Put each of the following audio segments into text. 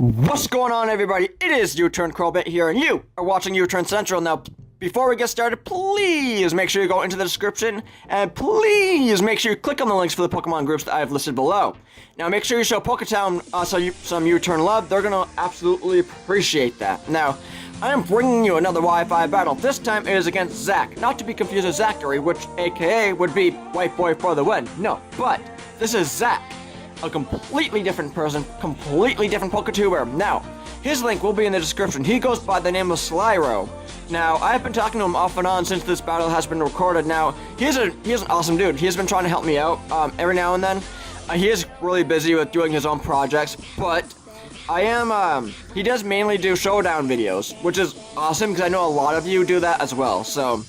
What's going on, everybody? It is U-Turn Crowbit here, and you are watching U-Turn Central. Now, before we get started, please make sure you go into the description, and please make sure you click on the links for the Pokemon groups that I have listed below. Now, make sure you show Poketown some U-Turn love. They're going to absolutely appreciate that. Now, I am bringing you another Wi-Fi battle. This time it is against Zach, not to be confused with Zachary, which AKA would be White Boy for the win. No, but this is Zach. A completely different person, completely different Poketuber. Now, his link will be in the description. He goes by the name of Slyroh. Now, I've been talking to him off and on since this battle has been recorded. Now, he's an awesome dude. He's been trying to help me out every now and then. He is really busy with doing his own projects, but he does mainly do showdown videos, which is awesome because I know a lot of you do that as well. So,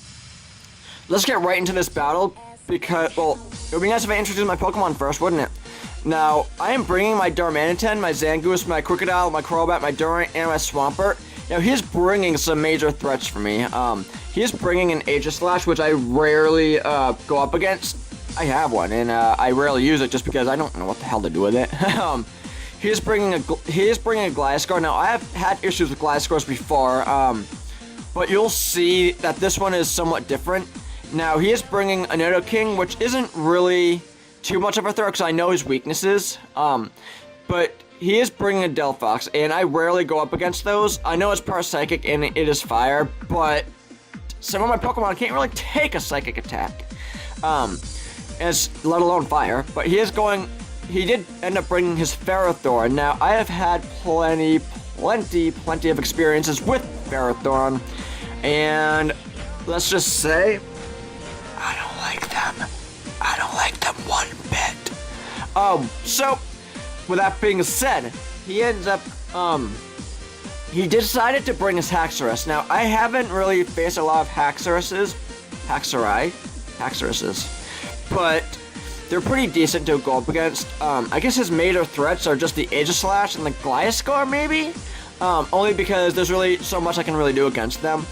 let's get right into this battle because, well, it would be nice if I introduced my Pokemon first, wouldn't it? Now, I am bringing my Darmanitan, my Zangoose, my Crocodile, my Crobat, my Durant, and my Swampert. Now, he's bringing some major threats for me. He's bringing an Aegislash, which I rarely go up against. I have one, and I rarely use it just because I don't know what the hell to do with it. He's bringing a Gliscor. Now, I have had issues with Gliscors before, but you'll see that this one is somewhat different. Now, he is bringing a Nidoking, which isn't really too much of a threat because I know his weaknesses, but he is bringing a Delphox, and I rarely go up against those. I know it's part Psychic and it is Fire, but some of my Pokemon can't really take a Psychic attack, let alone Fire, but he did end up bringing his Ferrothorn. Now, I have had plenty of experiences with Ferrothorn, and let's just say, I don't like them. I don't like them one bit. So, with that being said, he ends up, he decided to bring his Haxorus. Now, I haven't really faced a lot of Haxoruses, but they're pretty decent to go up against. I guess his major threats are just the Aegislash and the Gliscor, maybe? Only because there's really so much I can really do against them.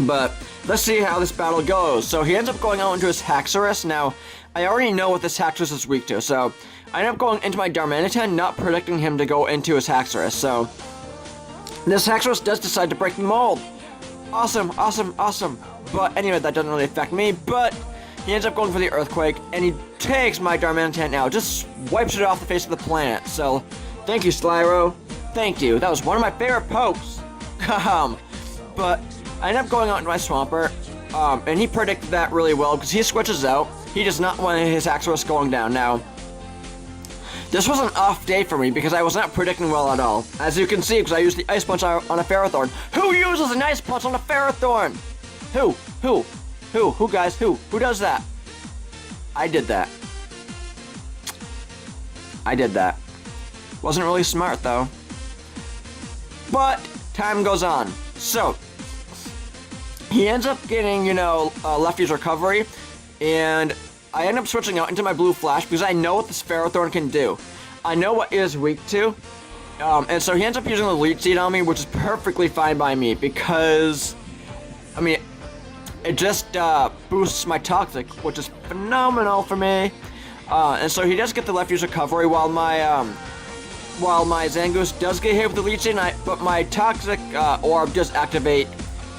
But let's see how this battle goes. So he ends up going out into his Haxorus. Now, I already know what this Haxorus is weak to, so I end up going into my Darmanitan, not predicting him to go into his Haxorus. So this Haxorus does decide to break the mold. Awesome. But anyway, that doesn't really affect me, but he ends up going for the Earthquake, and he takes my Darmanitan now, just wipes it off the face of the planet. So, thank you, Slyroh. Thank you. That was one of my favorite pokes. But I end up going out into my Swampert, and he predicted that really well because he switches out. He does not want his Haxorus going down. Now, this was an off day for me because I was not predicting well at all. As you can see, because I used the Ice Punch on a Ferrothorn. Who uses an Ice Punch on a Ferrothorn? Who, guys? Who does that? I did that. Wasn't really smart, though. But time goes on. So, he ends up getting, Lefty's Recovery, and I end up switching out into my Blue Flash because I know what this Ferrothorn can do. I know what it is weak to, and so he ends up using the Leech Seed on me, which is perfectly fine by me because, it just boosts my Toxic, which is phenomenal for me. And so he does get the Lefty's Recovery while my Zangoose does get hit with the Leech Seed, but my Toxic Orb does activate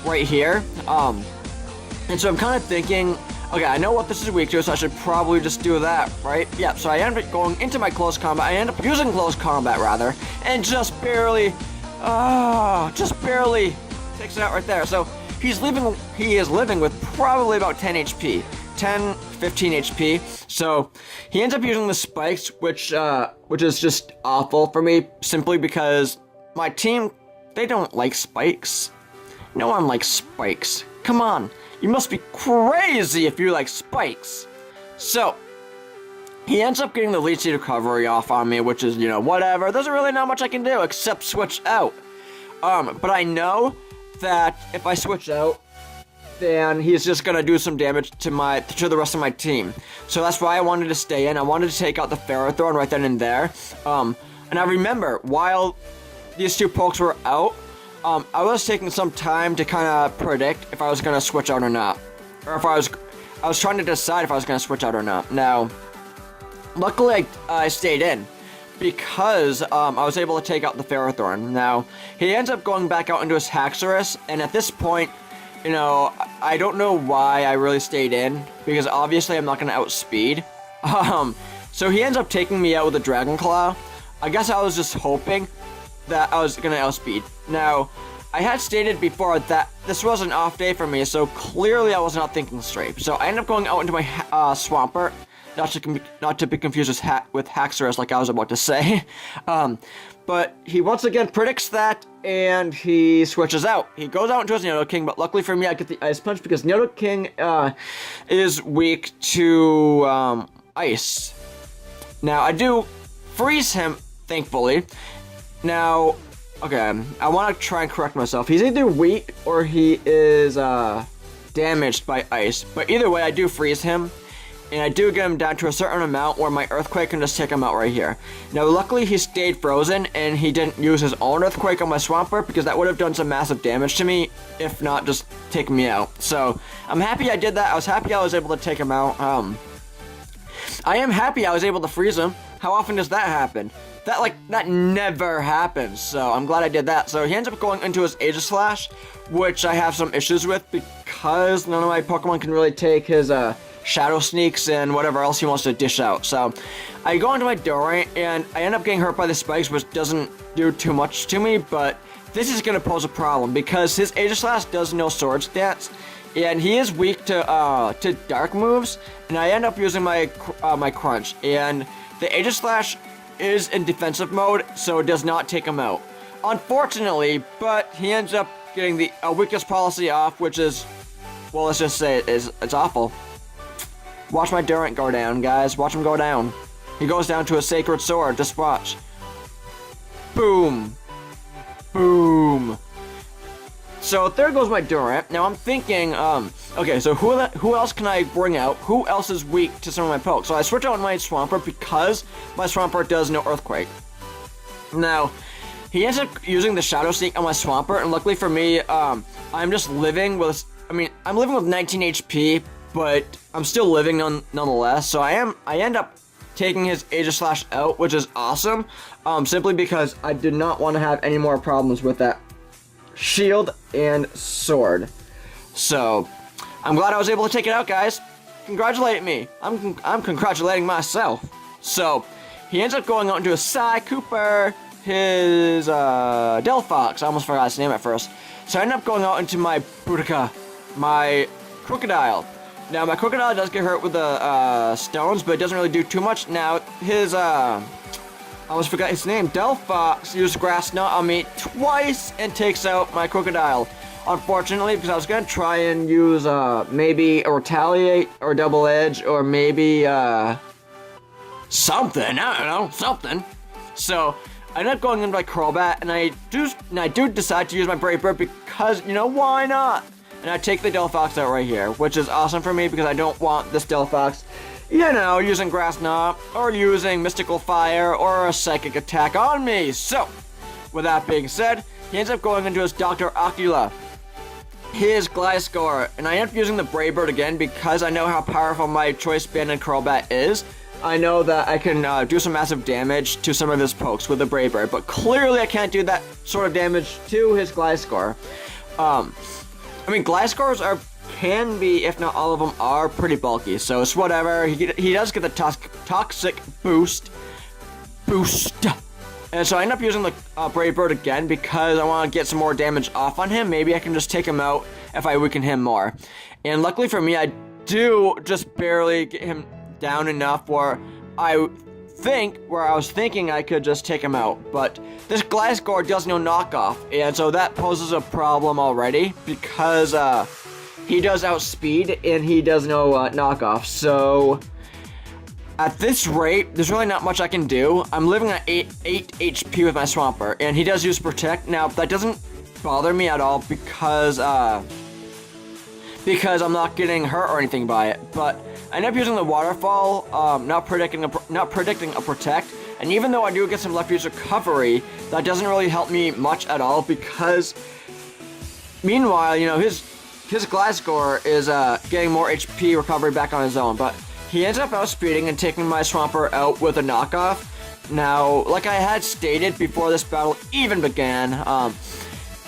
right here. And so I'm kind of thinking, okay, I know what this is weak to, so I should probably just do that, right? Yeah, so I end up going into my Close Combat. I end up using Close Combat, rather, and just barely takes it out right there. So he is living with probably about 10 HP. 10, 15 HP. So he ends up using the Spikes, which is just awful for me, simply because my team, they don't like Spikes. No one likes Spikes. Come on, you must be crazy if you like Spikes. So he ends up getting the Leech Seed Recovery off on me, which is, whatever. There's really not much I can do except switch out. But I know that if I switch out, then he's just gonna do some damage to the rest of my team. So that's why I wanted to stay in. I wanted to take out the Ferrothorn right then and there. And I remember while these two pokes were out, I was taking some time to kind of predict if I was gonna switch out or not, or if I was trying to decide if I was gonna switch out or not. Now, luckily I stayed in, because I was able to take out the Ferrothorn. Now, he ends up going back out into his Haxorus, and at this point, you know, I don't know why I really stayed in, because obviously I'm not going to outspeed. So he ends up taking me out with a Dragon Claw. I guess I was just hoping that I was going to outspeed. Now, I had stated before that this was an off day for me, so clearly I was not thinking straight. So I ended up going out into my Swampert, not to be confused with Haxorus like I was about to say. But he once again predicts that, and he switches out. He goes out into his Nidoking, but luckily for me, I get the Ice Punch because Nidoking is weak to ice. Now, I do freeze him, thankfully. Now, okay, I want to try and correct myself. He's either weak or he is damaged by ice. But either way, I do freeze him. And I do get him down to a certain amount where my Earthquake can just take him out right here. Now, luckily, he stayed frozen, and he didn't use his own Earthquake on my Swampert, because that would have done some massive damage to me, if not just taking me out. So, I'm happy I did that. I was happy I was able to take him out. I am happy I was able to freeze him. How often does that happen? That never happens, so I'm glad I did that. So, he ends up going into his Aegislash, which I have some issues with, because none of my Pokemon can really take his, Shadow Sneaks and whatever else he wants to dish out. So I go into my Durant and I end up getting hurt by the spikes, which doesn't do too much to me, but this is going to pose a problem because his Aegislash does no Sword stance, and he is weak to dark moves, and I end up using my my Crunch, and the Aegislash is in defensive mode, so it does not take him out. Unfortunately, but he ends up getting the weakest policy off, which is, well, let's just say it's awful. Watch my Durant go down, guys. Watch him go down. He goes down to a Sacred Sword. Just watch. Boom. Boom. So there goes my Durant. Now I'm thinking, okay, so who else can I bring out? Who else is weak to some of my pokes? So I switch out my Swampert because my Swampert does no Earthquake. Now, he ends up using the Shadow Sneak on my Swampert, and luckily for me, I'm just living with, I'm living with 19 HP, but I'm still living nonetheless, so I end up taking his Aegislash out, which is awesome, simply because I did not want to have any more problems with that shield and sword. So, I'm glad I was able to take it out, guys. Congratulate me. I'm congratulating myself. So, he ends up going out into a Psy Cooper, his Delphox. I almost forgot his name at first. So I end up going out into my Boudica, my Crocodile. Now, my Crocodile does get hurt with the stones, but it doesn't really do too much. Now, his, I almost forgot his name, Delphox, used Grass Knot on me twice and takes out my Crocodile. Unfortunately, because I was going to try and use, maybe a Retaliate or Double Edge or maybe, something, I don't know, something. So, I ended up going into my Crobat, and I do decide to use my Brave Bird because, you know, why not? And I take the Delphox out right here, which is awesome for me because I don't want this Delphox, you know, using Grass Knot or using Mystical Fire or a Psychic Attack on me. So, with that being said, he ends up going into his Dr. Ocula, his Gliscor, and I end up using the Brave Bird again because I know how powerful my Choice Band and Crobat is. I know that I can do some massive damage to some of his pokes with the Brave Bird, but clearly I can't do that sort of damage to his Gliscor. Gliscors can be, if not all of them, are pretty bulky, so it's whatever. He does get the Toxic Boost. And so I end up using the Brave Bird again because I want to get some more damage off on him. Maybe I can just take him out if I weaken him more. And luckily for me, I do just barely get him down enough where I was thinking I could just take him out, but this Gliscor does no knockoff, and so that poses a problem already because he does outspeed and he does no knockoff. So at this rate, there's really not much I can do. I'm living at 8 HP with my Swampert, and he does use Protect. Now that doesn't bother me at all because I'm not getting hurt or anything by it, but I end up using the Waterfall, not predicting a Protect, and even though I do get some left use recovery, that doesn't really help me much at all because, meanwhile, you know, his Gliscor is getting more HP recovery back on his own, but he ends up outspeeding and taking my Swampert out with a knockoff, Now, like I had stated before this battle even began,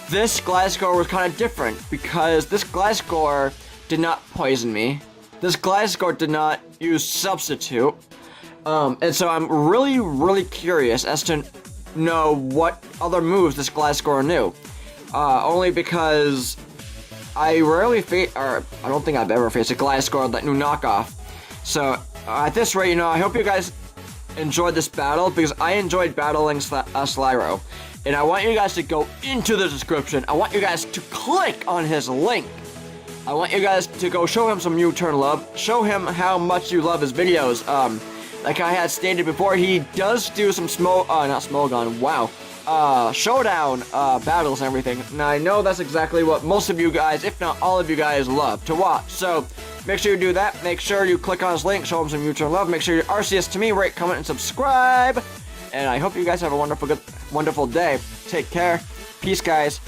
this Gliscor was kind of different because this Gliscor did not poison me. This Gliscor did not use Substitute. And so I'm really curious as to know what other moves this Gliscor knew. Only because I rarely I don't think I've ever faced a Gliscor that knew knockoff. So at this rate, I hope you guys enjoyed this battle because I enjoyed battling Slyroh. And I want you guys to go into the description. I want you guys to click on his link. I want you guys to go show him some U-turn love. Show him how much you love his videos. Like I had stated before, he does do some showdown battles and everything. Now I know that's exactly what most of you guys, if not all of you guys, love to watch. So make sure you do that. Make sure you click on his link, show him some U-turn love. Make sure you RCS to me, rate, comment, and subscribe. And I hope you guys have a wonderful day. Take care. Peace, guys.